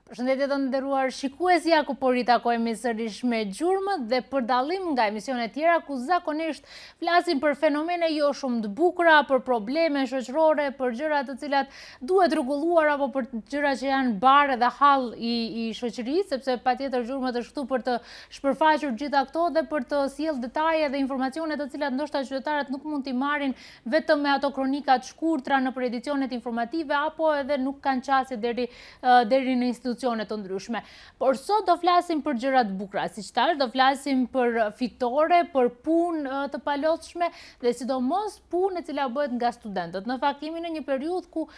Përshëndetje të nderuar shikuesja, ku po ritakojmë sërish me gjurmët dhe për dallim nga emisione tjera ku zakonisht flasim për fenomene jo shumë të bukura, për probleme shoqërore, për gjëra të cilat duhet rregulluar apo për gjëra që janë bare dhe hall i shoqërisë, sepse patjetër gjurmët është këtu për të shpërfaqur gjitha këto dhe për të sjellë detaje dhe informacione të cilat ndoshta qytetarët nuk mund t'i marrin vetëm me ato kronikat shkurtra në edicionet informative apo edhe nuk kanë qasje deri në institucione të ndryshme. Por sot do flasim për gjëra të bukura, siç thash, do flasim për fitore, për punë të palodhshme dhe sidomos punë e cila bëhet nga studentët. Në fakt jemi në një periudhë ku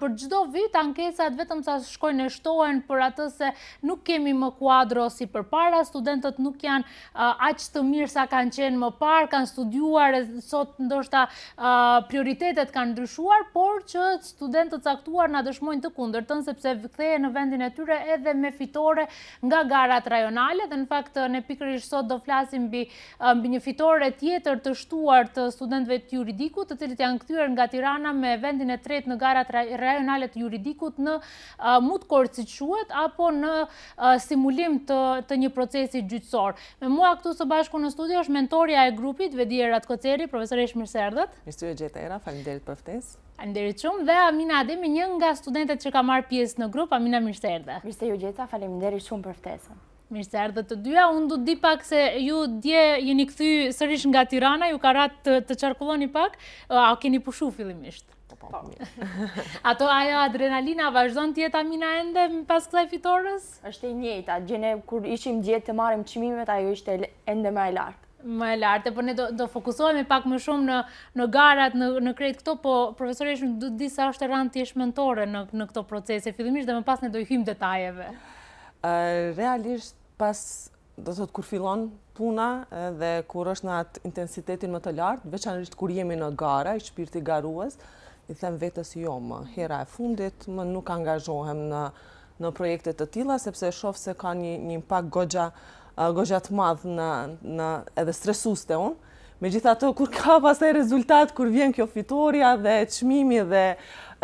për çdo vit ankesat vetëm sa shkojnë e shtohen për atë se nuk kemi më kuadro si përpara, studentët nuk janë aq të mirë sa kanë qenë më parë, kanë studiuar, sot ndoshta prioritetet kanë ndryshuar, por që studentët caktuar na dëshmojnë të kundërtën sepse kthehen në vendin e tyre edhe me fitore nga garat rajonale dhe në fakt ne pikërisht sot do flasim mbi një fitore tjetër të shtuar të studentëve të juridikut, të cilët janë kthyer nga Tirana me vendin e tretë në garat rajonale të juridikut në Mutkourt siç quhet apo në simulim të një procesi gjyqësor. Me mua këtu së bashku në studio është mentorja e grupit Vedia Ratkoceri, profesoresh mirë se erdhët. Mirë se u gjeta, faleminderit për ftesë. Faleminderit shumë dhe Amina Ademi, një nga studentet që ka marrë pjesë në grup. Amina, mirë se erdhe. Mirë se ju gjeta, faleminderit shumë për ftesën. Mirë se erdhe të dyja. Unë du di pak se ju dje jeni kthy sërish nga Tirana, ju ka ratë të qarkulloni pak, a keni pushu fillimisht? Po. Ajo adrenalina vazhdon të jetë Amina ende pas kësaj fitores? Është e njëjta, gjene kur ishim djetë të marrim çmimet, ajo ishte ende më e lartë. Më e lartë, por ne do fokusohemi pak më shumë në garat, në krejt këto, po profesoresh nuk du di sa është e rëndë të jesh mentore në këto procese, fillimisht dhe më pas ne do i hyjmë detajeve. Realisht pas, do të thotë kur fillon puna dhe kur është në atë intensitetin më të lartë, veçanërisht kur jemi në gara, i shpirti garues, i them vetës jo më, hera e fundit, më nuk angazhohem në projekte të tilla, sepse shoh se ka një impakt goxha të madh në edhe stresuste unë. Megjithatë, kur ka pastaj rezultat, kur vjen kjo fitoria dhe çmimi dhe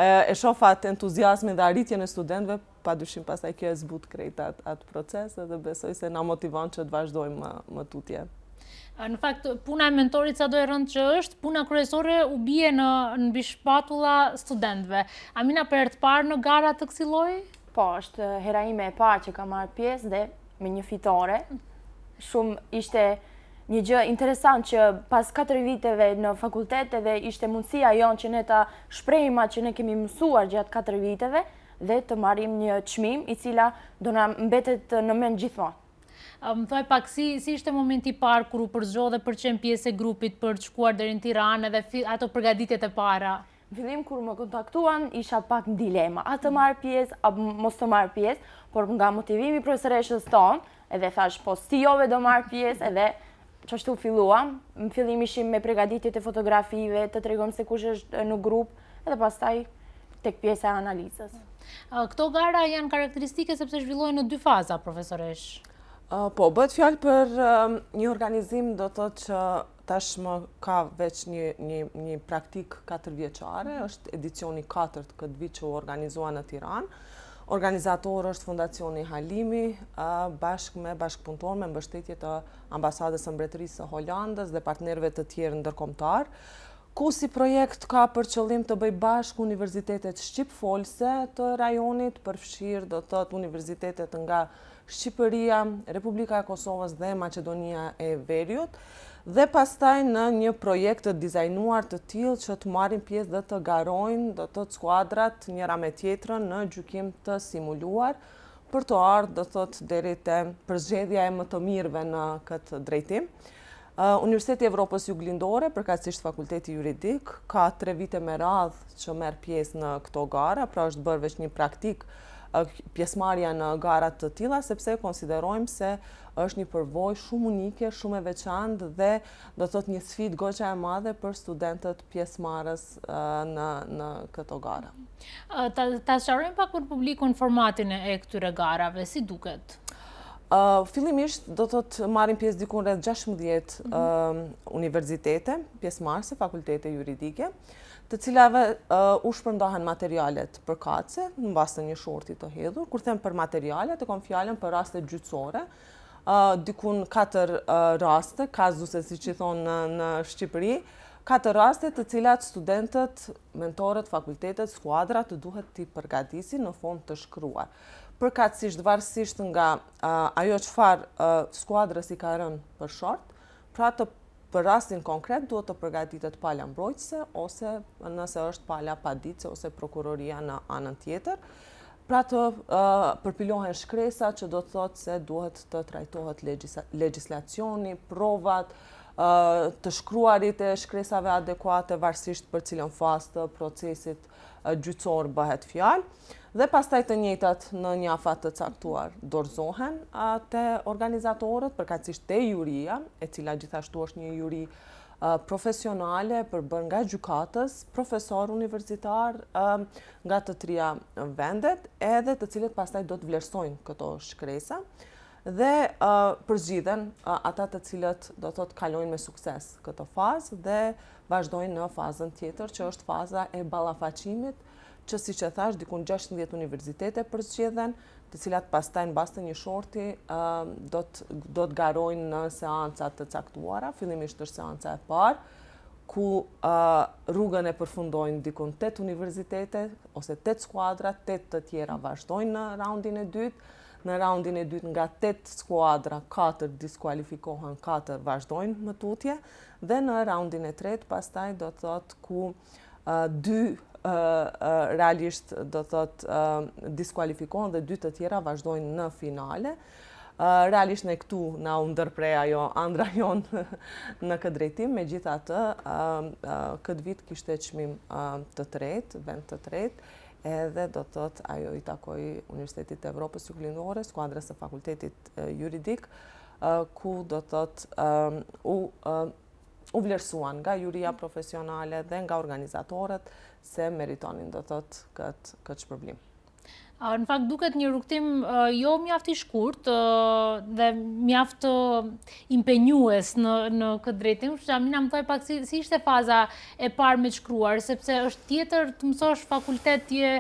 e shoh atë entuziazmin dhe arritjen e studentëve, padyshim pastaj kjo e zbut krejt atë proces dhe besoj se na motivon që të vazhdojmë më tutje. Në fakt, puna e mentorit sa do e rëndë që është, puna kryesore u bie në mbi shpatulla studentëve. Amina, për herë të parë në gara të kësaj lloji? Po, është hera ime e parë që ka marrë pjesë dhe me një fitore. Shumë ishte një gjë interesant që pas 4 viteve në fakultet edhe ishte mundësia jonë që ne ta shprehim atë që ne kemi mësuar gjatë 4 viteve dhe të marrim një çmim i cila do na mbetet në mend gjithmonë. Më thuaj pak si ishte momenti i parë kur u përzgjodhe për të qenë pjesë e grupit për të shkuar deri në Tiranë dhe ato përgatitjet e para? Në fillim kur më kontaktuan isha pak në dilema, a të marr pjesë apo mos të marr pjesë, por nga motivimi profesoreshës tonë, edhe thash po si jove do marr pjesë edhe çashtu filluam. Në fillim ishim me përgatitjet e fotografive, të tregojmë se kush është në grup, edhe pastaj tek pjesa e analizës. Këto gara janë karakteristike sepse zhvillohen në 2 faza, profesoresh. Po, bëhet fjalë për një organizim, do të thotë që tashmë ka veç një praktik 4 vjeçare, është edicioni 4 këtë vit që u organizua në Tiranë. Organizator është Fundacioni Halimi, bashkë me bashkëpunëtor me mbështetje të Ambasadës së Mbretërisë së Holandës dhe partnerëve të tjerë ndërkombëtar, ku si projekt ka për qëllim të bëj bashkë universitetet shqipfolse të rajonit, përfshirë do të thotë universitetet nga Shqipëria, Republika e Kosovës dhe Maqedonia e Veriut, dhe pastaj në një projekt të dizajnuar të tillë që të marrin pjesë dhe të garojnë do të thotë skuadrat njëra me tjetrën në gjykim të simuluar për të ardhur do të thotë deri te përzgjedhja e më të mirëve në këtë drejtim. Universiteti i Evropës Juglindore, përkatësisht Fakulteti Juridik, ka 3 vite me radhë që merr pjesë në këto gara, pra është bërë veç një praktik pjesëmarrja në garat të tilla, sepse konsiderojmë se është një përvojë shumë unike, shumë e veçantë dhe do të thotë një sfidë goxha e madhe për studentët pjesëmarrës në këto gara. Ta sqarojmë pak për publikun formatin e këtyre garave, si duket? Fillimisht do të thotë marrin pjesë diku rreth 16 universitete, pjesëmarrëse, fakultete juridike. të cilave u shpërndahen materialet përkatëse në bazë të një shorti të hedhur. Kur them për materialet, e kam fjalën për raste gjyqësore, dikun 4 raste, kazuse siç i thonë në Shqipëri, 4 raste të cilat studentët, mentorët, fakultetet, skuadrat të duhet t'i përgatisin në fond të shkruar. Përkatësisht, varësisht nga ajo çfarë skuadrës i ka rënë për short, pra për rastin konkret duhet të përgatitet pala mbrojtëse ose nëse është pala paditëse ose prokuroria në anën tjetër. Pra të përpilohen shkresa që do të thotë se duhet të trajtohet legjislacioni, provat, të shkruarit e shkresave adekuate varësisht për cilën fazë të procesit gjyqësor bëhet fjalë. Dhe pastaj të njëjtat në një afat të caktuar dorëzohen te organizatorët, përkatësisht te juria, e cila gjithashtu është një juri profesionale përbërë nga gjykatës, profesor universitar nga të 3 vendet, edhe të cilët pastaj do të vlerësojnë këto shkresa dhe përzgjidhen ata të cilët do të thotë kalojnë me sukses këtë fazë dhe vazhdojnë në fazën tjetër, që është faza e ballafaqimit, që siç e thash, dikun 16 universitete përzgjedhen, të cilat pastaj në bazë të një shorti do të garojnë në seanca të caktuara. Fillimisht është seanca e parë, ku rrugën e përfundojnë dikun 8 universitete ose 8 skuadra, 8 të tjera vazhdojnë në raundin e dytë. Në raundin e dytë nga 8 skuadra, 4 diskualifikohen, 4 vazhdojnë më tutje, dhe në raundin e tretë pastaj do të thotë ku 2 realisht do të thotë diskualifikohen dhe 2 të tjera vazhdojnë në finale. Realisht ne këtu na u ndërprej ajo ëndra jonë në këtë drejtim, megjithatë këtë vit kishte çmim të tretë, vend të tretë, edhe do të thotë ajo i takoi Universitetit të Evropës Juglindore, skuadrës së fakultetit juridik, ku do të thotë u vlerësuan nga juria profesionale dhe nga organizatorët se meritonin do të thotë këtë shpërblim. Në fakt duket një rrugtim jo mjaft i shkurt dhe mjaft impenjues në këtë drejtim, kështu që Amina më thoi pak si ishte faza e parë me shkruar, sepse është tjetër të mësosh fakultet tje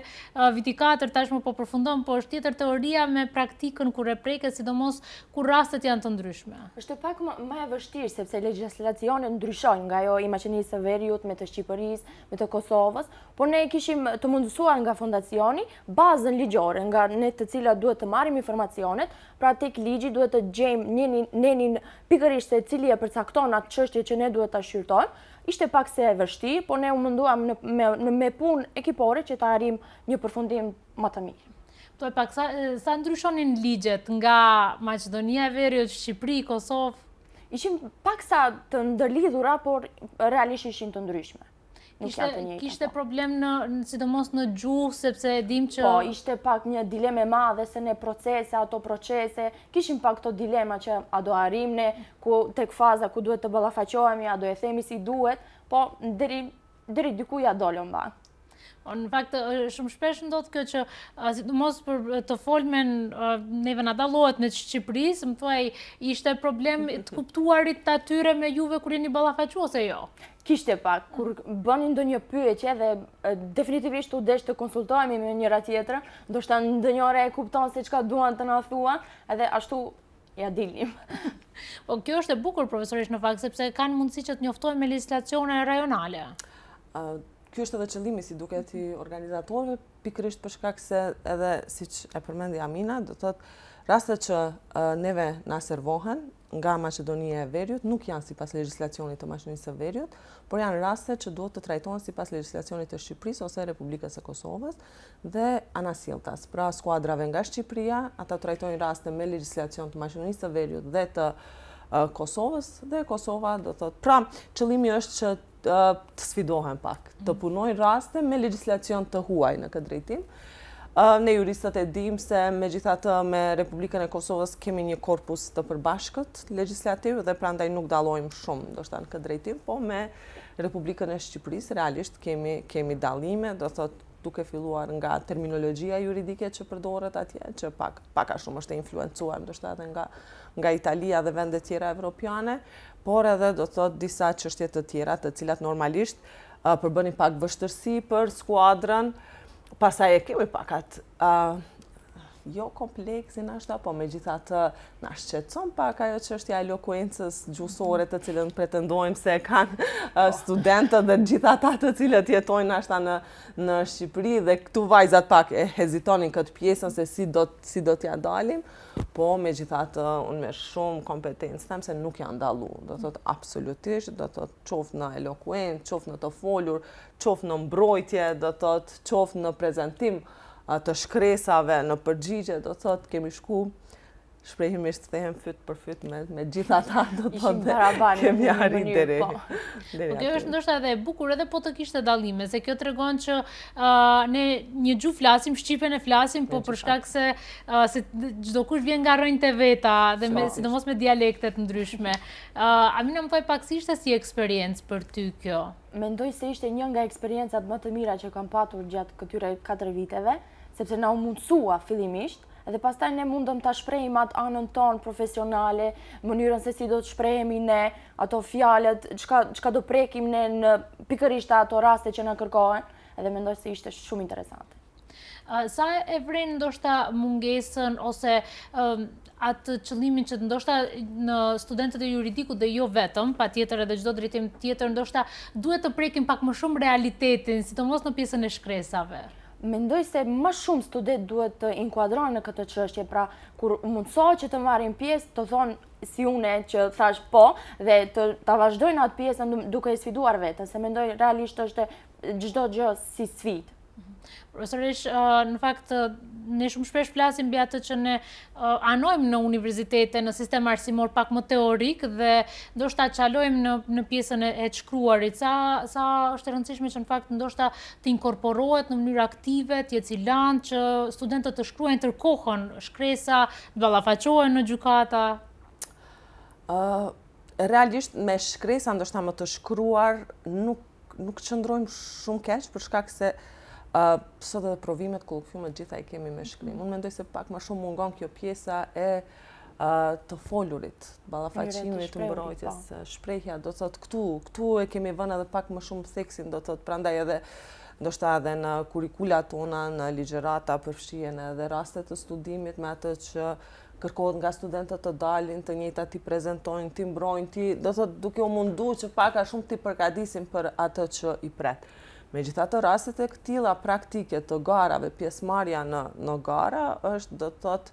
viti 4, tashmë po përfundon, po është tjetër teoria me praktikën kur e preket, sidomos kur rastet janë të ndryshme. Është pak më e vështirë sepse legjislacioni ndryshon nga ajo i Maqenisë së Veriut me të Shqipërisë, me të Kosovës, por ne kishim të mundësuar nga fondacioni bazën ligjore nga ne të cilat duhet të marrim informacionet, pra tek ligji duhet të gjejmë nenin pikërisht se cili e përcakton atë çështje që ne duhet ta shqyrtojmë. Ishte pak se e vështirë, por ne u munduam me punë ekipore që ta arrim një përfundim më të mirë. Thuaj pak sa ndryshonin ligjet nga Maqedonia e Veriut, Shqipëri, Kosovë? Ishim paksa të ndërlidhura, por realisht ishin të ndryshme. Kishte problem sidomos në gjuhë, sepse e dim që... Po, ishte pak një dileme madhe se në procese, ato procese, kishim pak të dilema që a do arrim ne tek faza ku duhet të ballafaqohemi, a do e themi si duhet, po deri diku ja dolën ba. Në fakt, shumë shpesh ndodh kjo që, sidomos për të folmen, neve na dallohet me Shqipërisë, më thuaj, ishte problem të kuptuarit të atyre me juve kur jeni ballafaqu ose jo? Kishte pak, kur bënin ndonjë pyetje dhe definitivisht u desh të konsultohemi me njëra tjetrën, ndoshta ndonjëra e kupton se çka duan të na thuan, edhe ashtu ja dilnim. Po kjo është e bukur profesorish në fakt, sepse kanë mundësi që të njoftojnë me legjislacione rajonale. Ky është edhe qëllimi si duket i organizatorëve, pikërisht për shkak se edhe siç e përmendi Amina, do thotë rastet që neve na servohen nga Maqedonia e Veriut nuk janë sipas legjislacionit të Maqedonisë së Veriut, por janë raste që duhet të trajtohen sipas legjislacionit të Shqipërisë ose Republikës së Kosovës dhe anasjelltas. Pra skuadrave nga Shqipëria, ata trajtojnë raste me legjislacion të Maqedonisë së Veriut dhe të Kosovës dhe Kosova do thotë. Pra qëllimi është që të sfidohen pak, të punojnë raste me legjislacion të huaj në këtë drejtim. Ne juristët e dim se megjithatë me Republikën e Kosovës kemi një korpus të përbashkët legjislativ dhe prandaj nuk dallojmë shumë ndoshta në këtë drejtim, po me Republikën e Shqipërisë realisht kemi dallime, do thotë duke filluar nga terminologjia juridike që përdoret atje, që pak a shumë është e influencuar ndoshta edhe nga Italia dhe vende tjera evropiane, por edhe do thot disa çështje të tjera të cilat normalisht përbëni pak vështërsi për skuadrën, pastaj e kemi pak atë jo kompleksin ashta, po me gjitha të na shqetëson pak ajo çështja e elokuencës gjusore të cilën pretendojmë se kanë studentët dhe gjitha ata të cilët jetojnë ashta në Shqipëri dhe këtu vajzat pak e hezitonin këtë pjesën se si do t'ja dalim, po me gjitha të unë me shumë kompetencë them se nuk janë dalu, do thot absolutisht, do thot qoftë në elokuencë, qoftë në të folur, qoftë në mbrojtje, do thot qoftë në prezentim të shkresave në përgjigje, do thot kemi shku shprehimisht them fyt për fyt me gjitha ta, do thot kemi arrit deri. Po kjo është ndoshta edhe e bukur edhe po të kishte dallime, se kjo tregon që ne një gjuhë flasim, shqipen e flasim, po për shkak se çdo kush vjen nga rrënjtë e veta dhe sidomos me dialektet ndryshme. Amina, më thoj pak si ishte si eksperiencë për ty kjo? Mendoj se ishte një nga eksperiencat më të mira që kam patur gjatë këtyre 4 viteve, sepse na u mundsua fillimisht, edhe pastaj ne mundëm ta shprehim atë anën tonë profesionale, mënyrën se si do të shprehemi ne, ato fjalët, çka do prekim ne në pikërisht ato raste që na kërkohen, edhe mendoj se ishte shumë interesante. Sa e vren ndoshta mungesën ose atë qëllimin që ndoshta në studentët e juridikut dhe jo vetëm, patjetër edhe çdo drejtim tjetër, ndoshta duhet të prekim pak më shumë realitetin, sidomos në pjesën e shkresave? Mendoj se më shumë student duhet të inkuadrohen në këtë çështje, pra kur mundsohet që të marrin pjesë, të thonë si une që thash po, dhe ta vazhdojnë atë pjesën duke e sfiduar vetën, se mendoj realisht është çdo gjë si sfidë. Profesorish, në fakt, ne shumë shpesh flasim mbi atë që ne anojmë në universitete, në sistem arsimor pak më teorik dhe ndoshta çalojmë në pjesën e të shkruarit. Sa është e rëndësishme që në fakt ndoshta të inkorporohet në mënyrë aktive, të jetë cilant që studentët të shkruajnë tërkohën shkresa, të ballafaqohen në gjykata. Realisht me shkresa ndoshta më të shkruar nuk qëndrojmë shumë keq për shkak se sot edhe provimet, kollokviumet gjitha i kemi me shkrim. Unë mendoj se pak më shumë mungon kjo pjesa e të folurit, ballafaqimit, mbrojtjes, shprehja, do thot këtu e kemi vënë edhe pak më shumë theksin, do thot prandaj edhe ndoshta edhe në kurrikulat tona, në ligjërata përfshihen edhe raste të studimit me atë që kërkohet nga studentët të dalin, të njëjtat t'i prezantojnë, t'i mbrojnë, do thot duke u munduar që pak a shumë t'i përgatisin për atë që i pret. Megjithatë rastet e këtilla praktike të garave, pjesëmarrja në gara është do thotë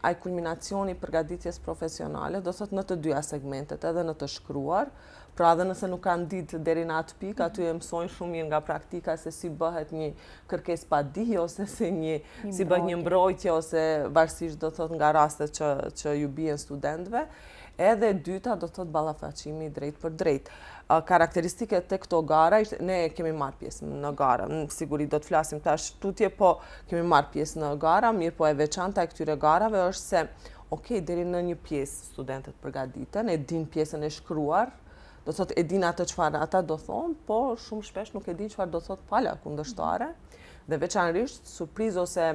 ai kulminacioni i përgatitjes profesionale, do thotë në të dyja segmentet, edhe në të shkruar, pra edhe nëse nuk kanë ditë deri në atë pikë, aty e mësojnë shumë mirë nga praktika se si bëhet një kërkesë pa dije ose si bëhet një mbrojtje ose varësisht do thotë nga rastet që ju bien studentëve. Edhe dyta do thotë ballafaqimi drejt për drejt. Karakteristike të këto gara, ne kemi marrë pjesë në gara, në siguri do të flasim tash tutje, po kemi marrë pjesë në gara, mirë po e veçanta e këtyre garave është se, okej, deri në një pjesë studentët përgatiten, e din pjesën e shkruar, do thotë e din atë çfarë ata do thonë, po shumë shpesh nuk e din çfarë do thotë pala kundërshtare. Dhe veçanërisht surprizë ose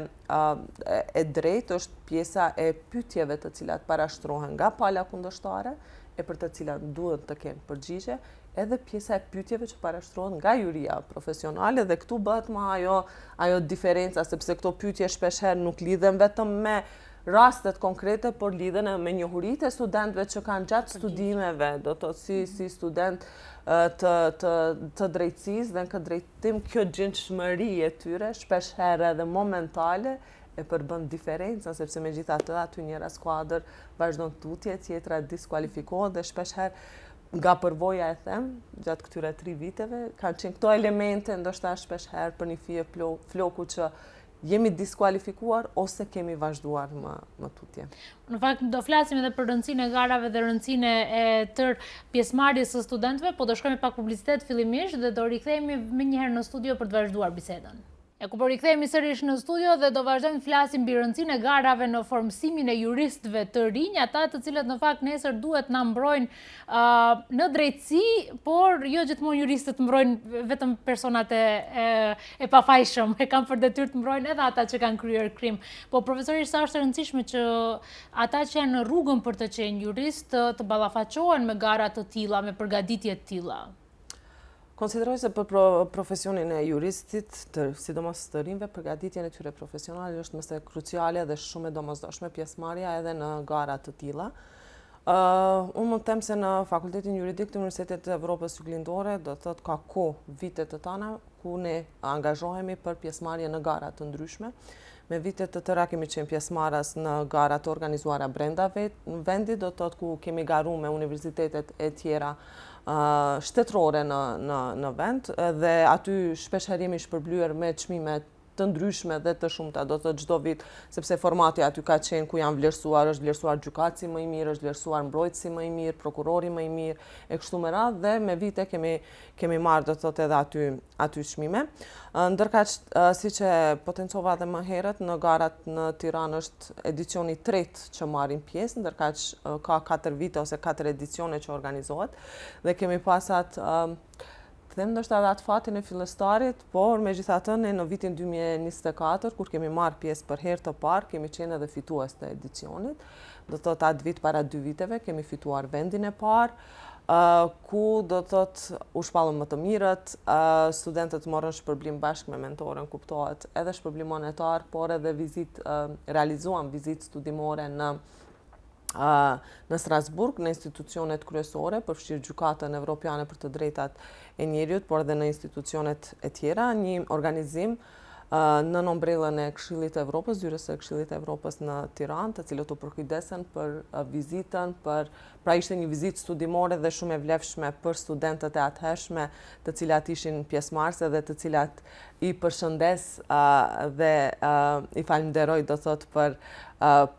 e drejtë është pjesa e pyetjeve të cilat parashtrohen nga pala kundërshtare e për të cilat duhet të kenë përgjigje, edhe pjesa e pyetjeve që parashtrohen nga juria profesionale dhe këtu bëhet më ajo diferenca, sepse këto pyetje shpeshherë nuk lidhen vetëm me rastet konkrete, por lidhen me njohuritë e studentëve që kanë gjatë studimeve, do të thotë si student të drejtësisë dhe në këtë drejtim kjo gjendshmëri e tyre shpeshherë edhe momentale e përbën diferencën, sepse megjithatë aty njëra skuadër vazhdon tutje, tjetra diskualifikohet dhe shpeshherë nga përvoja e them, gjatë këtyre 3 viteve, kanë qenë këto elemente ndoshta shpeshherë për një fije floku që jemi diskualifikuar ose kemi vazhduar më tutje. Në fakt, do flasim edhe për rëndësinë e garave dhe rëndësinë e tërë pjesëmarrjes së studentëve, po do shkojmë pak publicitet fillimisht dhe do rikthehemi më njëherë në studio për të vazhduar bisedën. Po rikthehemi sërish në studio dhe do vazhdojmë të flasim mbi rëndësinë e garave në formësimin e juristëve të rinj, ata të cilët në fakt nesër duhet na mbrojnë në drejtësi, por jo gjithmonë juristët mbrojnë vetëm personat e pafajshëm, e kanë për detyrë të mbrojnë edhe ata që kanë kryer krim. Po profesorish, sa është e rëndësishme që ata që janë në rrugën për të qenë jurist të ballafaqohen me gara të tilla, me përgatitje të tilla? Konsideroj se për profesionin e juristit, sidomos të rinjve, përgatitjen e tyre profesionale është mëse kruciale dhe shumë e domosdoshme pjesëmarrja edhe në gara të tilla. Unë mund të them se në Fakultetin Juridik të Universitetit të Evropës Juglindore do të thotë ka vite të tana ku ne angazhohemi për pjesëmarrje në gara të ndryshme. Me vite të tëra kemi qenë pjesëmarrës në gara të organizuara brenda vendit, do të thotë ku kemi garu me universitetet e tjera shtetërore në vend, dhe aty shpeshherë jemi shpërblyer me çmime të ndryshme dhe të shumta, do të çdo vit, sepse formati aty ka qenë ku janë është vlerësuar gjykatësi më i mirë, është vlerësuar mbrojtësi më i mirë, prokurori më i mirë, e kështu me radhë, dhe me vite kemi marrë, do të thotë, edhe aty çmime. Ndërkaq, siç e potencova edhe më herët, në garat në Tiranë është edicioni 3 që marrin pjesë, ndërkaq ka 4 vite ose 4 edicione që organizohet, dhe kemi pasat them ndoshta edhe atë fatin e fillestarit, por megjithatë ne në vitin 2024, kur kemi marrë pjesë për herë të parë, kemi qenë edhe fitues të edicionit. Do të thotë atë vit para 2 viteve kemi fituar vendin e parë, ku do të thotë u shpallën më të mirët, studentët morën shpërblim bashkë me mentorën, kuptohet edhe shpërblim monetar, por edhe realizuan vizitë studimore në Strasburg, në institucionet kryesore, përfshirë Gjykatën Evropiane për të drejtat e njerëzit, por edhe në institucionet e tjera, një organizim në ombrellën e Këshillit të Evropës, zyrës së Këshillit të Evropës në Tiranë, të cilët u përkujdesen për vizitën, pra ishte një vizitë studimore dhe shumë e vlefshme për studentët e atëhershme, të cilat ishin pjesëmarrëse dhe të cilat i përshëndes dhe i falenderoj, do thotë,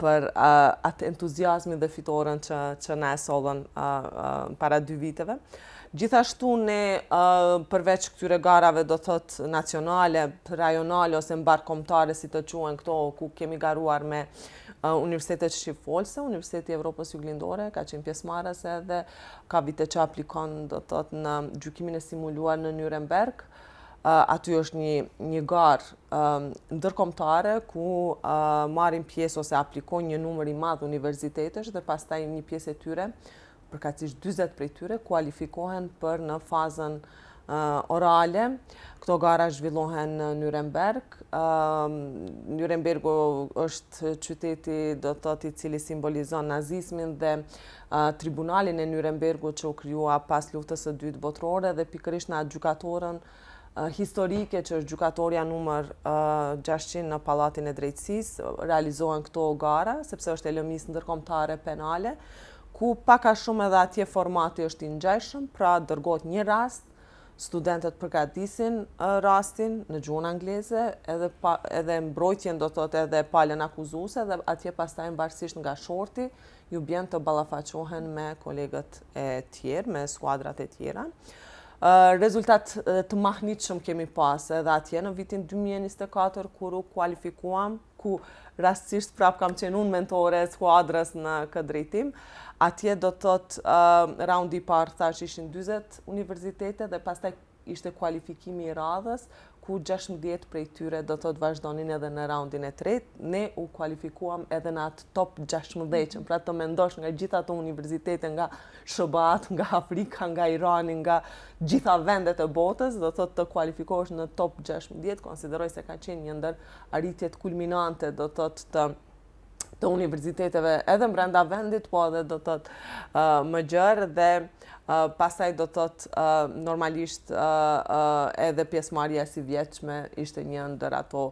për atë entuziazmin dhe fitoren që na e sollën para 2 viteve. Gjithashtu ne, përveç këtyre garave, do thotë, nacionale, rajonale ose mbarkombëtare, si të quhen këto, ku kemi garuar me Universitetet Shqipfolse, Universiteti i Evropës Juglindore ka qenë pjesëmarrës edhe ka vite që aplikon, do thotë, në gjykimin e simuluar në Nuremberg. Aty është një garë ndërkombëtare ku marrin pjesë ose aplikojnë një numër i madh universitetesh dhe pastaj një pjesë e tyre, përkatësisht 40 prej tyre, kualifikohen për në fazën orale. Këto gara zhvillohen në Nuremberg. Nurembergu është qyteti, do të thotë, i cili simbolizon nazizmin, dhe tribunalin e Nurembergut që u krijua pas luftës së dytë botërore, dhe pikërisht në atë gjykatorën historike që është gjykatoria numër 600 në Pallatin e Drejtësisë, realizohen këto gara, sepse është e lëmisë ndërkombëtare penale, ku paka shumë edhe atje formati është i ngjajshëm, pra dërgohet një rast, studentët përgatisin rastin në gjuhën angleze, edhe mbrojtjen, do thotë, edhe palën akuzuese, dhe atje pastaj varësisht nga shorti ju bjen të ballafaqohen me kolegët e tjerë, me skuadrat e tjera. Rezultat të mahnitshëm kemi pas edhe atje në vitin 2024, kur u kualifikuam, ku rastësisht prap kam qenë unë mentore e skuadrës në këtë drejtim. Atje, do të thotë, raundi i parë thash ishin 40 universitete dhe pastaj ishte kualifikimi i radhës, ku 16 prej tyre do të thotë vazhdonin edhe në raundin e tretë. Ne u kualifikuam edhe në atë top 16, pra të mendosh nga gjitha ato universitete nga SBA-t, nga Afrika, nga Irani, nga gjitha vendet e botës, do të thotë të kualifikohesh në top 16, konsideroj se ka qenë një ndër arritjet kulminante, do të thotë, të universiteteve edhe brenda vendit, po edhe do të thotë më gjerë, dhe pastaj do të thotë normalisht edhe pjesëmarrja si vjetshme ishte një ndër ato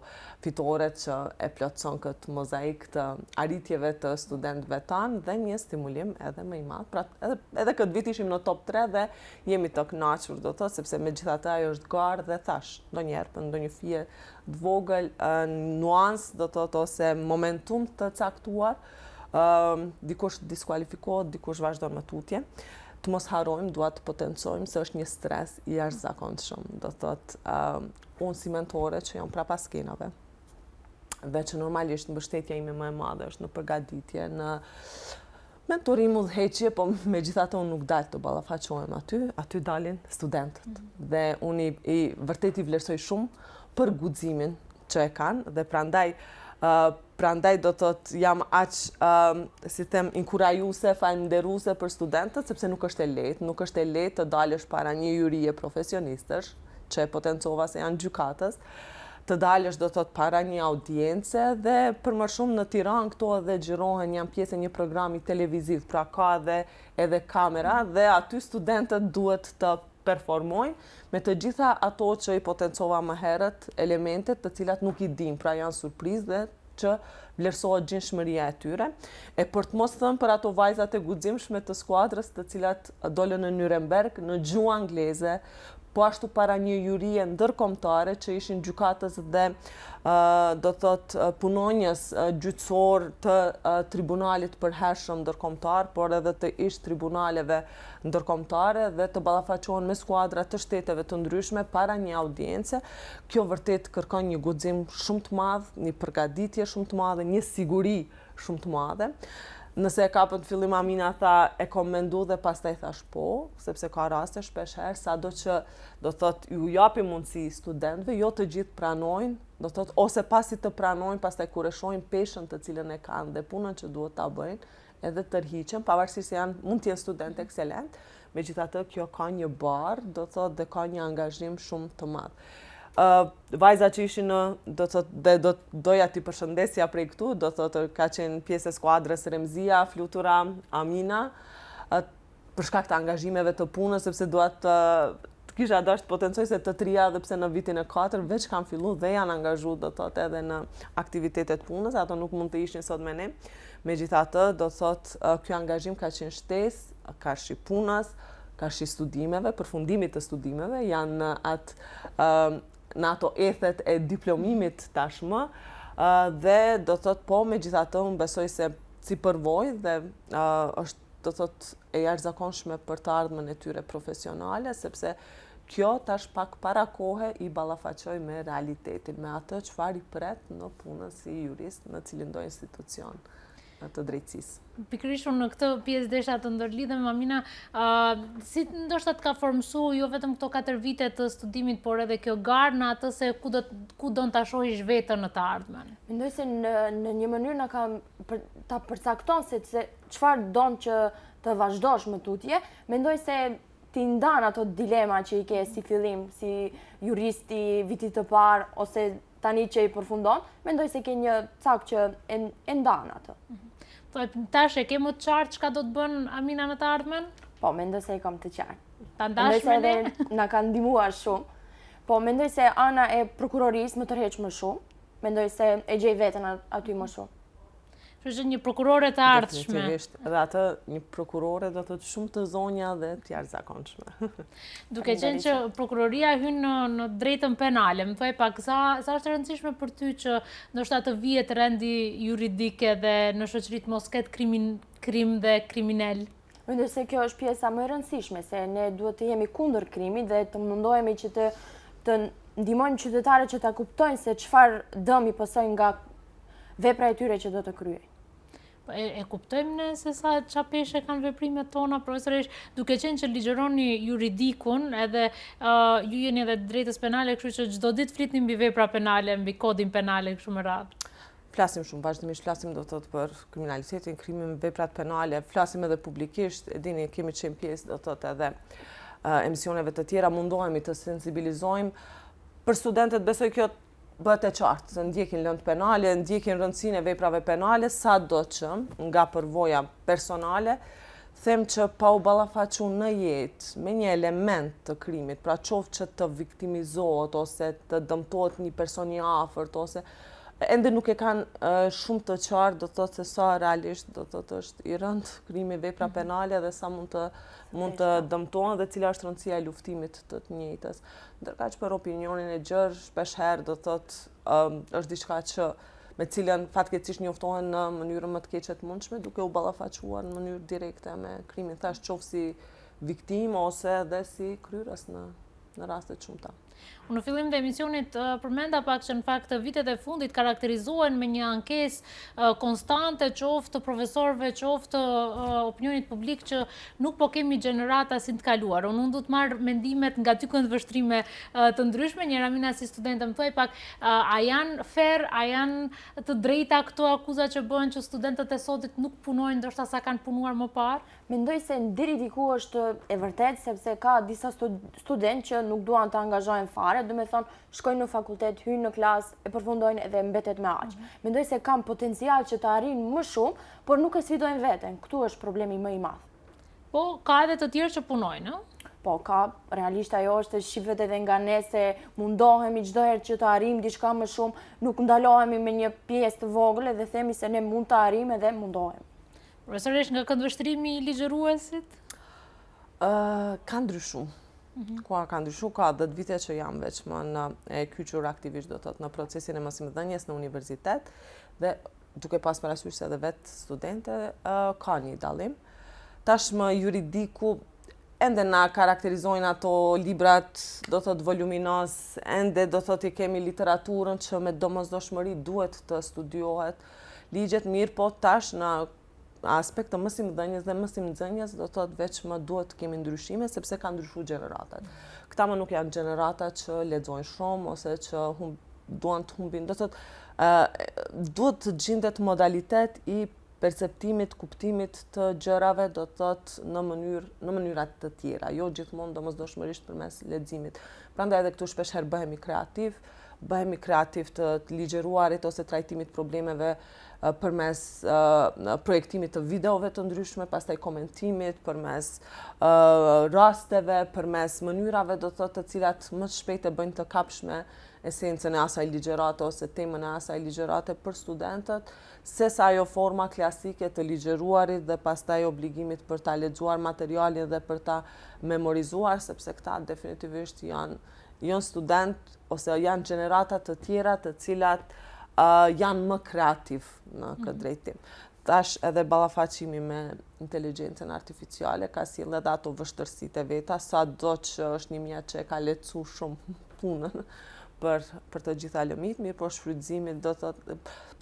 fitoret që e plotson këtë mozaik të arritjeve të studentëve tanë dhe një stimulim edhe më i madh. Pra edhe këtë vit ishim në top 3 dhe jemi të kënaqur, do të thotë, sepse megjithatë ajo është garë dhe thash, ndonjëherë për ndonjë fije të vogël, nuancë, do të thotë, ose momentum të caktuar, dikush diskualifikohet, dikush vazhdon me tutje. Të mos harrojmë, dua të potencojmë se është një stres i jashtëzakonshëm, do të thotë, unë si mentore që jam prapa skenave, dhe që normalisht mbështetja ime më e madhe është në përgatitje, në mentorim, udhëheqje, po megjithatë unë nuk dal të ballafaqohem aty dalin studentët. Dhe unë i vërtet i vlerësoj shumë për guximin që e kanë, dhe prandaj Prandaj do të thotë jam aq, si them, inkurajuse, falënderuese për studentët, sepse nuk është e lehtë të dalësh para një jurie profesionistësh, që e potencova se janë gjykatës, të dalësh do të thotë para një audience dhe për më shumë në Tiranë këto edhe xhirohen, janë pjesë e një programi televiziv, pra ka edhe kamera dhe aty studentët duhet të performojnë me të gjitha ato që i potencova më herët, elementet të cilat nuk i dim, pra janë surprizë dhe që vlerësohet gjinshmëria e tyre. E për të mos thënë për ato vajzat e guximshme të skuadrës të cilat dolën në Nuremberg në gjuhë angleze, po ashtu para një jurie ndërkombëtare që ishin gjykatës dhe do thot punonjës gjyqësor të tribunalit përhershëm ndërkombëtar, por edhe të ish tribunaleve ndërkombëtare dhe të ballafaqohen me skuadra të shteteve të ndryshme para një audience. Kjo vërtet kërkon një guxim shumë të madh, një përgatitje shumë të madhe, një siguri shumë të madhe. Nëse e kapën të fillim Amina tha e kom mendu dhe pastaj thash po, sepse ka raste shpesh herë, sado që do thot ju japi mundësi studentëve, jo të gjithë pranojnë, do thot ose pasi të pranojnë, pastaj kur e shohin peshën të cilën e kanë dhe punën që duhet ta bëjnë, edhe tërhiqen, pavarësisht se mund të jenë studentë ekselent, megjithatë kjo ka një barë, do thot dhe ka një angazhim shumë të madh. Vajza që ishin doja t'i përshëndesja prej këtu, do thotë ka qenë pjesë e skuadrës Remzia, Flutura, Amina, për shkak të angazhimeve të punës, sepse duat kisha dashur të potencoj se të trija dhe pse në vitin e 4 veç kanë filluar dhe janë angazhuar do thotë edhe në aktivitetet punës, ato nuk mund të ishin sot me ne. Megjithatë, do thotë ky angazhim ka qenë shtesë, ka shi punës, ka shi studimeve, përfundimit të studimeve, janë në ato ethet e diplomimit tashmë, dhe do thot po, megjithatë unë besoj se si përvojë dhe është do thot e jashtëzakonshme për të ardhmen e tyre profesionale, sepse kjo tash pak para kohe i ballafaqoj me realitetin, me atë çfarë i pret në punën si jurist në cilin do institucion të drejtësisë. Pikërisht në këtë pjesë desha të ndërlidhem, Amina, si ndoshta të ka formsuar jo vetëm këto 4 vite të studimit, por edhe kjo garë në atë se ku do ta shohish veten në të ardhmen? Mendoj se në një mënyrë na ka ta përcakton se çfarë don që të vazhdosh më tutje. Mendoj se ti ndan ato dilema që i ke si fillim, si juristi vitit të parë ose tani që i përfundon, mendoj se ke një cak që e ndan atë. Tash e ke më të qartë çka do të bën Amina në të ardhmen? Po, mendoj se e kam të qartë. Ta ndash me ne? Na ka ndihmuar shumë. Po, mendoj se ana e prokurorisë më tërheq më shumë. Mendoj se e gjej veten aty më shumë. Kështu që një prokurore të ardhshme. Definitivisht, edhe atë një prokurore do të thotë shumë të zonja dhe të jashtëzakonshme. Duke qenë që prokuroria hyn në drejtën penale, më thuaj pak sa është e rëndësishme për ty që ndoshta të vihet rendi juridike dhe në shoqëritë mos ketë krim dhe kriminal? Mendoj se kjo është pjesa më e rëndësishme, se ne duhet të jemi kundër krimit dhe të mundohemi që të ndihmojmë qytetarët që ta kuptojnë se çfarë dëmi pësojnë nga vepra e tyre që do të kryejnë. E kuptojmë ne se sa çapeshe kanë veprimet tona, profesoresh, duke qenë që ligjeroni juridikun edhe ju jeni edhe drejtës penale, kështu që çdo ditë flitni mbi vepra penale, mbi kodin penale kështu me radhë. Flasim shumë, vazhdimisht flasim do të thotë për kriminalitetin, krimin, veprat penale, flasim edhe publikisht, e dini kemi qenë pjesë do të thotë edhe emisioneve të tjera, mundohemi të sensibilizojmë. Për studentët besoj kjo bëhet e qartë, se ndjekin lëndë penale, ndjekin rëndësinë e veprave penale, sado që nga përvoja personale, them që pa u ballafaqur në jetë me një element të krimit, pra qoftë që të viktimizohet ose të dëmtohet një person i afërt ose ende nuk e kanë shumë të qartë, do të thotë se sa realisht do të thotë është i rëndë krimi, vepra penale dhe sa mund të dëmtohen dhe cila është rëndësia e luftimit të njëjtës. Ndërkaq për opinionin e gjerë, shpesh herë do të thotë është diçka që me cilën fatkeqësisht njoftohen në mënyrën më të keqe të mundshme, duke u ballafaquar në mënyrë direkte me krimin, thash qoftë si viktimë ose edhe si kryerës në raste të shumta. Në fillim të emisionit përmenda pak që në fakt vitet e fundit karakterizohen me një ankesë konstante, qoftë profesorëve, qoftë opinionit publik që nuk po kemi gjenerata si të kaluar. Unë du të marrë mendimet nga dy këndvështrime të ndryshme, njëra mina si studentë më thuaj pak, a janë fair, a janë të drejta këto akuza që bëhen që studentët e sotit nuk punojnë ndoshta sa kanë punuar më parë? Mendoj se deri diku është e vërtet, sepse ka disa studentë që nuk duan të angazhohen fare, do me thonë, shkojnë në fakultet, hyjnë në klasë, e përfundojnë edhe mbetet me aq. Mendoj se kam potencial që të arrijnë më shumë, por nuk e sfidojnë veten. Këtu është problemi më i madh. Po, ka edhe të tjerë që punojnë, ë? Po, ka, realisht ajo është shifet edhe nga ne se mundohemi çdo herë që të arrijmë diçka më shumë, nuk ndalohemi me një pjesë të vogël dhe themi se ne mund të arrijmë edhe mundohemi. Profesoresh, nga këndvështrimi i ligjëruesit? Ka ndryshu. Ka ndryshu, ka 10 vite që jam veç më në e kyqur aktivisht do të thotë në procesin e mësimdhënies në universitet dhe duke pas parasysh se edhe vetë studente ka një dallim. Tashmë juridiku ende na karakterizojnë ato librat do të thotë voluminoz, ende do të thotë kemi literaturën që me domosdoshmëri duhet të studiohet. Ligjet mirë, po tash në aspekt të mësimdhënies dhe mësimnxënies do të thotë veç më duhet të kemi ndryshime sepse kanë ndryshuar gjeneratat. Këta më nuk janë gjenerata që lexojnë shumë ose që duan të humbin. Do të thotë duhet të gjendet modalitet i perceptimit, kuptimit të gjërave do të thotë në mënyra të tjera, jo gjithmonë domosdoshmërisht përmes leximit. Prandaj edhe këtu shpesh herë bëhemi kreativ të ligjëruarit ose trajtimit problemeve përmes projektimit të videove të ndryshme, pastaj komentimit, përmes rasteve, përmes mënyrave do të thotë të cilat më shpejt e bëjnë të kapshme esencën e asaj ligjërate ose temën e asaj ligjërate për studentët, sesa ajo forma klasike të ligjëruarit dhe pastaj obligimit për ta lexuar materialin dhe për ta memorizuar, sepse këta definitivisht janë student ose janë gjenerata të tjera të cilat janë më kreativ në këtë drejtim. Tash edhe ballafaqimi me inteligjencën artificiale ka sjellë edhe ato vështërsitë e veta, sado që është një mjet që e ka lehtësuar shumë punën për të gjitha lëmit, mirë po shfrytëzimit do të thotë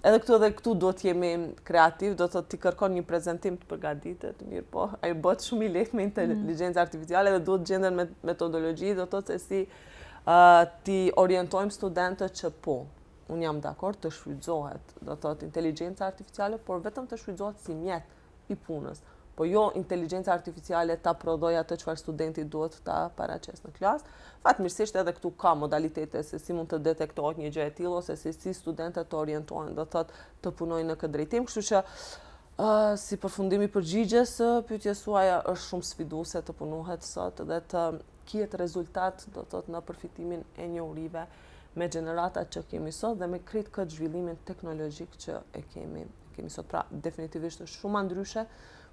edhe këtu do të jemi kreativ, do të thotë ti kërkon një prezantim të përgatitur, mirë po ai bëhet shumë i lehtë me inteligjencë artificiale dhe duhet gjenden me metodologji, do të thotë se si ti orientojmë studentët që po, unë jam dakord të shfrytëzohet, do të thotë inteligjenca artificiale, por vetëm të shfrytëzohet si mjet i punës. Po jo inteligjenca artificiale ta prodhoj atë çfarë studenti duhet ta paraqes në klasë. Fatmirësisht edhe këtu ka modalitete se si mund të detektohet një gjë e tillë ose se si studentët të orientohen, do thotë të punojnë në këtë drejtim, kështu që si përfundim i përgjigjes pyetjes suaja është shumë sfiduese të punohet sot dhe të kihet rezultat, do thotë në përfitimin e njohurive me gjeneratat që kemi sot dhe me krejt këtë zhvillimin teknologjik që e kemi sot. Pra, definitivisht është shumë ndryshe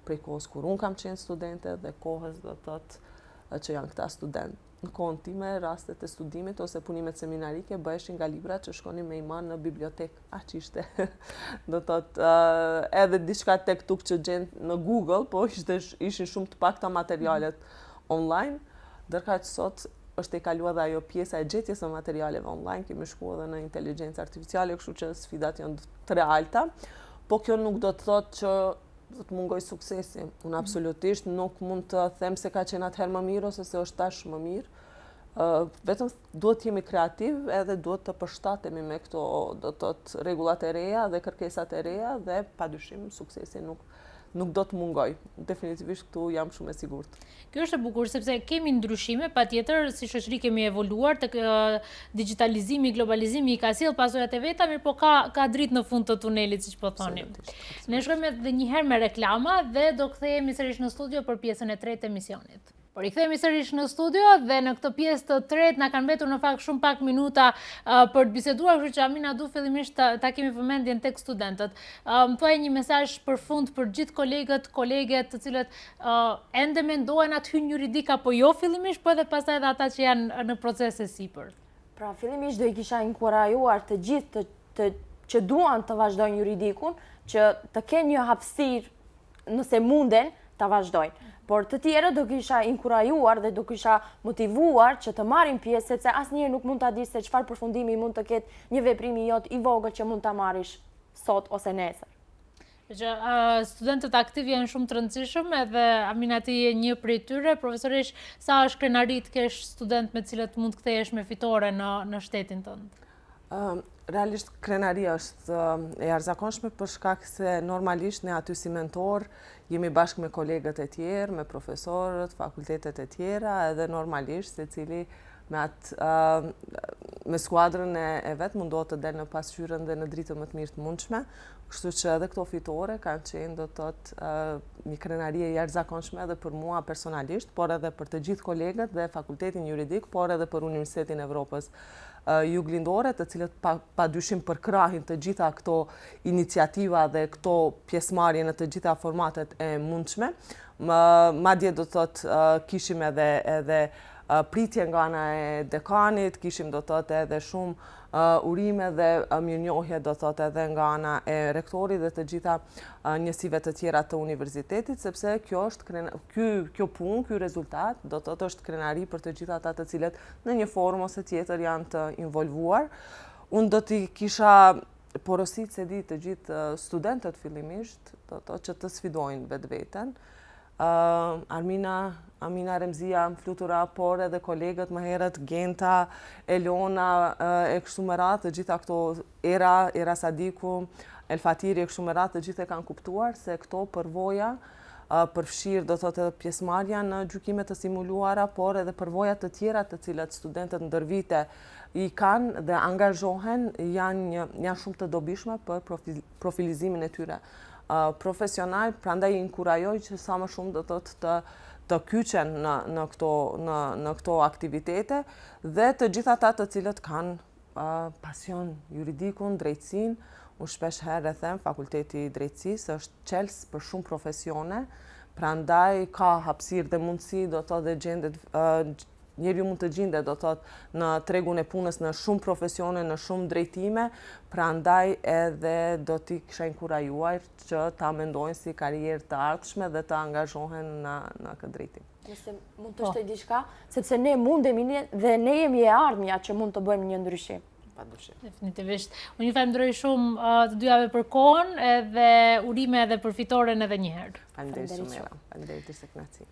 prej kohës kur unë kam qenë studente dhe kohës do të thotë që janë këta studentë. Në kohën time, rastet e studimit ose punimet seminarike bëheshin nga libra që shkonin me i marrë në bibliotekë. Aq ishte. Do të thotë edhe diçka tek tuk që gjen në Google, po ishin shumë të pakta materialet online, ndërka që sot është e kaluar dhe ajo pjesa e gjetjes së materialeve online, kemi shkuar edhe në inteligjencë artificiale, kështu që sfidat janë të realta, po kjo nuk do të thotë që do të mungoj suksesi. Unë absolutisht nuk mund të them se ka qenë atëherë më mirë ose se është tash më mirë. Vetëm duhet të jemi kreativ edhe duhet të përshtatemi me këto do të thotë rregullat e reja dhe kërkesat e reja dhe padyshim suksesi nuk do të mungoj. Definitivisht këtu jam shumë e sigurt. Kjo është e bukur sepse kemi ndryshime, patjetër si shoqëri kemi evoluar tek digitalizimi, globalizimi i ka sjell pasojat e veta, mirë po ka dritë në fund të tunelit, siç po thoni. Ne shkojmë edhe një herë me reklama dhe do kthehemi sërish në studio për pjesën e tretë të emisionit. Por i kthehemi sërish në studio dhe në këtë pjesë të tretë na kanë mbetur në fakt shumë pak minuta për të biseduar, kështu që Amina du fillimisht ta kemi vëmendjen tek studentët. Më thuaj një mesazh për fund për gjithë koleget të cilët ende mendojnë atë hyn juridik apo jo fillimisht, po edhe pastaj edhe ata që janë në procese sipër. Pra fillimisht do i kisha inkurajuar të gjithë që duan të vazhdojnë juridikun, që të kenë një hapësirë nëse munden ta vazhdojnë. Por të tjerë do kisha inkurajuar dhe do kisha motivuar që të marrin pjesë, sepse asnjëherë nuk mund ta di se çfarë përfundimi mund të ketë një veprimi jot i vogël që mund ta marrish sot ose nesër. Studentët aktiv janë shumë të rëndësishëm edhe Amina ti je një prej tyre. Profesorish, sa është krenari të kesh student me cilët mund të kthehesh me fitore në shtetin tënd? Realisht krenaria është e jashtëzakonshme për shkak se normalisht ne aty si mentor jemi bashkë me kolegët e tjerë, me profesorët, fakultetet e tjera, edhe normalisht secili me skuadrën e vetë mundohet të delë në pasqyrën dhe në dritën më të mirë të mundshme. Kështu që edhe këto fitore kanë qenë do të thotë një krenari e jashtëzakonshme edhe për mua personalisht, por edhe për të gjithë kolegët dhe fakultetin juridik, por edhe për Universitetin e Evropës Juglindore, të cilët padyshim përkrahin të gjitha këto iniciativa dhe këto pjesëmarrje në të gjitha formatet e mundshme. Madje do të thotë kishim edhe pritje nga ana e dekanit, kishim do të thotë edhe shumë urime dhe mirënjohje do të thotë edhe nga ana e rektorit dhe të gjitha njësive të tjera të universitetit, sepse kjo punë, ky rezultat do të thotë është krenari për të gjitha ata të cilët në një formë ose tjetër janë të involvuar. Unë do t'i kisha porosit se di të gjithë studentët fillimisht, do të thotë që të sfidojnë vetveten. Amina Remzia, Flutura, por edhe kolegët më herët, Genta, Elona, e kështu me radhë, të gjitha këto Era Sadiku, El Fatiri, e kështu me radhë, të gjithë e kanë kuptuar se këto përvoja përfshirë do thotë edhe pjesëmarrja në gjykimet të simuluara, por edhe përvoja të tjera të cilat studentët ndër vite i kanë dhe angazhohen janë shumë të dobishme për profilizimin e tyre profesional, prandaj inkurajoj që sa më shumë do thotë të kyçen në këto aktivitete dhe të gjitha ata të cilët kanë pasion juridikun, drejtësinë. Unë shpesh herë e them, Fakulteti i Drejtësisë është qels për shumë profesione, prandaj ka hapësirë dhe mundësi do thotë dhe gjendet njeriu mund të gjendet do thotë në tregun e punës në shumë profesione, në shumë drejtime, prandaj edhe do t'i kisha inkurajuar që ta mendojnë si karrierë të ardhshme dhe të angazhohen në këtë drejtim. Nëse mund të shtoj diçka, sepse ne mundemi dhe ne jemi e ardhmja që mund të bëjmë një ndryshim. Definitivisht. Unë ju falenderoj shumë të dyjave për kohën edhe urime edhe për fitoren edhe një herë. Faleminderit shumë. Faleminderit, ishte kënaqësi.